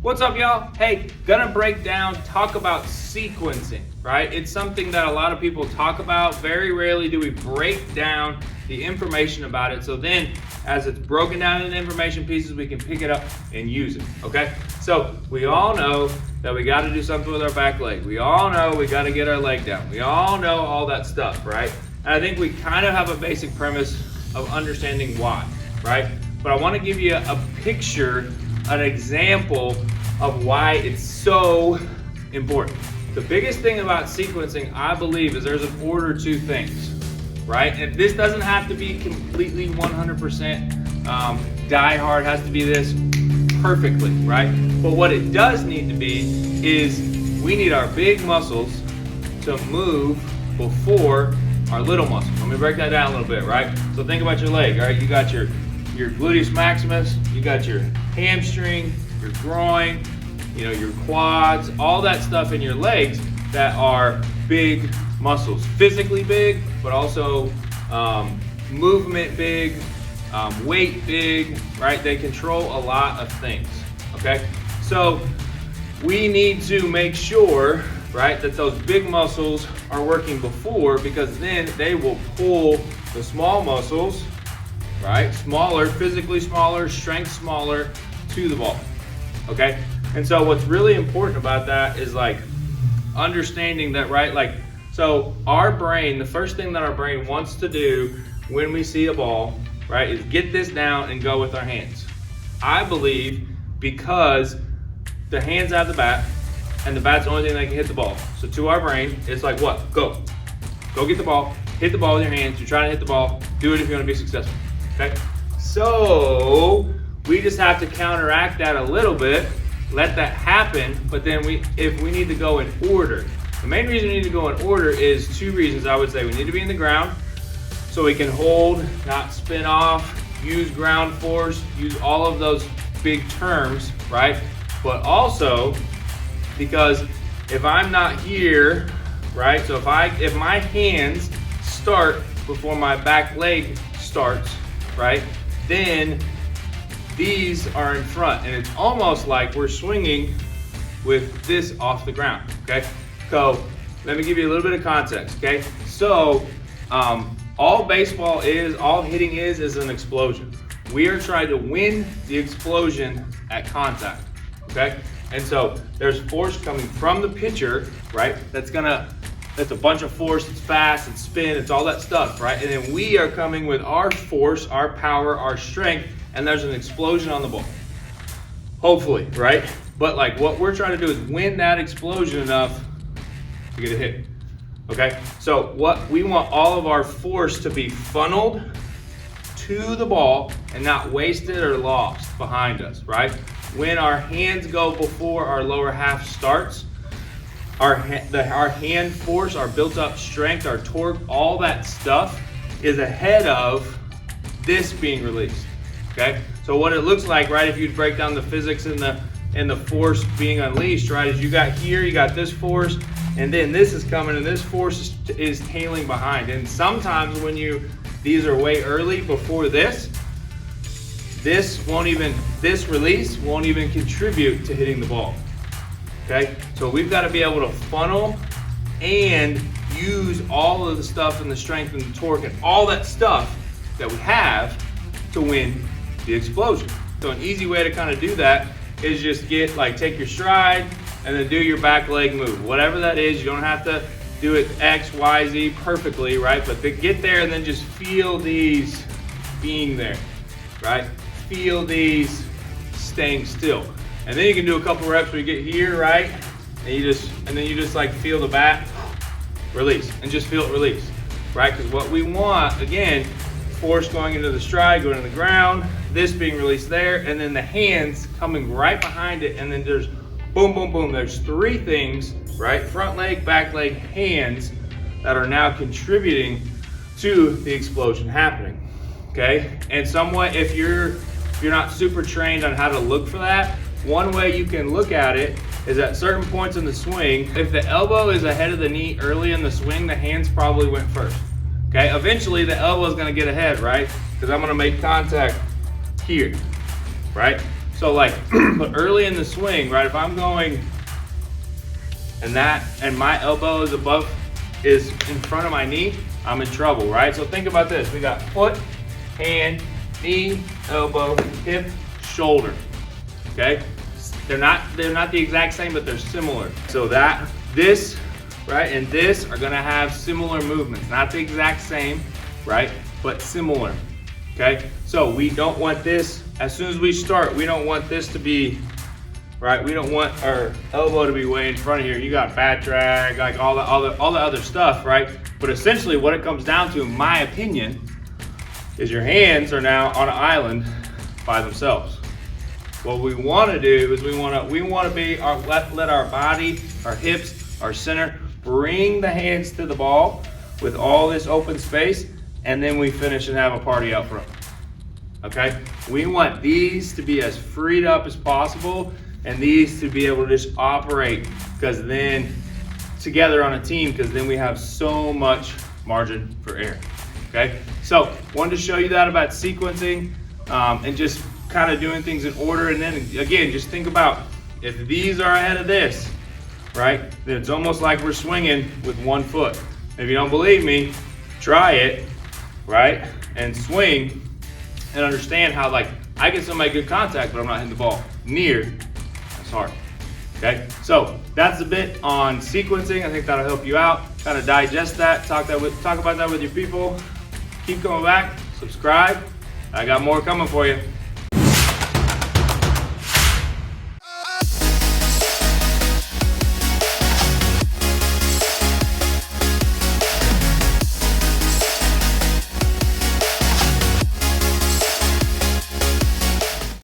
What's up, y'all? Hey, gonna break down, talk about sequencing, right? It's something that a lot of people talk about. Very rarely do we break down the information about it. So then, as it's broken down into information pieces, we can pick it up and use it, okay? So we all know that we gotta do something with our back leg. We all know we gotta get our leg down. We all know all that stuff, right? And I think we kind of have a basic premise of understanding why, right? But I wanna give you a picture, an example of why it's so important. The biggest thing about sequencing, I believe, is there's an order to things, right? And this doesn't have to be completely 100% die hard, has to be this perfectly, right? But what it does need to be is we need our big muscles to move before our little muscles. Let me break that down a little bit, right? So think about your leg, all right? You got your gluteus maximus, you got your hamstring, your groin, your quads, all that stuff in your legs that are big muscles, physically big, but also movement big, weight big, right? They control a lot of things, okay? So we need to make sure, right, that those big muscles are working before, because then they will pull the small muscles, right? Smaller, physically smaller, strength smaller to the ball, okay? And so what's really important about that is like understanding that, right? Like, so our brain, the first thing that our brain wants to do when we see a ball, right, is get this down and go with our hands. I believe because the hands have the bat and the bat's the only thing that can hit the ball. So to our brain, it's like what? Go get the ball, hit the ball with your hands. You're trying to hit the ball, do it if you want to be successful, okay? So we just have to counteract that a little bit, let that happen, but then if we need to go in order. The main reason we need to go in order is two reasons, I would say. We need to be in the ground so we can hold, not spin off, use ground force, use all of those big terms, right? But also because if I'm not here, right? So if my hands start before my back leg starts, right? Then these are in front, and it's almost like we're swinging with this off the ground, okay? So let me give you a little bit of context, okay? So all baseball is, all hitting is an explosion. We are trying to win the explosion at contact, okay? And so there's force coming from the pitcher, right? That's a bunch of force, it's fast, it's spin, it's all that stuff, right? And then we are coming with our force, our power, our strength, and there's an explosion on the ball. Hopefully, right? But like what we're trying to do is win that explosion enough to get a hit, okay? So what we want all of our force to be funneled to the ball and not wasted or lost behind us, right? When our hands go before our lower half starts, our hand force, our built up strength, our torque, all that stuff is ahead of this being released. Okay, so what it looks like, right, if you break down the physics and the force being unleashed, right, is you got here, you got this force, and then this is coming, and this force is tailing behind. And sometimes when these are way early before this release won't even contribute to hitting the ball. Okay, so we've got to be able to funnel and use all of the stuff and the strength and the torque and all that stuff that we have to win the explosion. So an easy way to kind of do that is just take your stride and then do your back leg move. Whatever that is, you don't have to do it X, Y, Z perfectly, right? But get there and then just feel these being there, right? Feel these staying still. And then you can do a couple reps where you get here, right? And then you just like feel the bat, release, and just feel it release, right? Because what we want, again, force going into the stride, going to the ground, this being released there, and then the hands coming right behind it, and then there's boom, boom, boom. There's three things, right? Front leg, back leg, hands that are now contributing to the explosion happening, okay? And somewhat, if you're not super trained on how to look for that, one way you can look at it is at certain points in the swing, if the elbow is ahead of the knee early in the swing, the hands probably went first. Okay, eventually the elbow is going to get ahead, right? Because I'm going to make contact here, right? So like early in the swing, right? If I'm going and my elbow is in front of my knee, I'm in trouble, right? So think about this. We got foot, hand, knee, elbow, hip, shoulder. Okay? They're not the exact same, but they're similar. So this, right, and this are gonna have similar movements. Not the exact same, right? But similar. Okay? So we don't want this, as soon as we start, we don't want this to be, right? We don't want our elbow to be way in front of here. You got back drag, like all the other stuff, right? But essentially what it comes down to, in my opinion, is your hands are now on an island by themselves. What we want to do is we want to be let our body, our hips, our center bring the hands to the ball with all this open space, and then we finish and have a party out front. Okay? We want these to be as freed up as possible and these to be able to just operate, because then together on a team, because then we have so much margin for error. Okay? So wanted to show you that about sequencing and just kind of doing things in order. And then again, just think about if these are ahead of this, right? Then it's almost like we're swinging with one foot. If you don't believe me, try it, right? And swing and understand how, like, I can still make good contact, but I'm not hitting the ball near as hard. Okay, so that's a bit on sequencing. I think that'll help you out. Kind of digest that, talk about that with your people. Keep coming back, subscribe. I got more coming for you.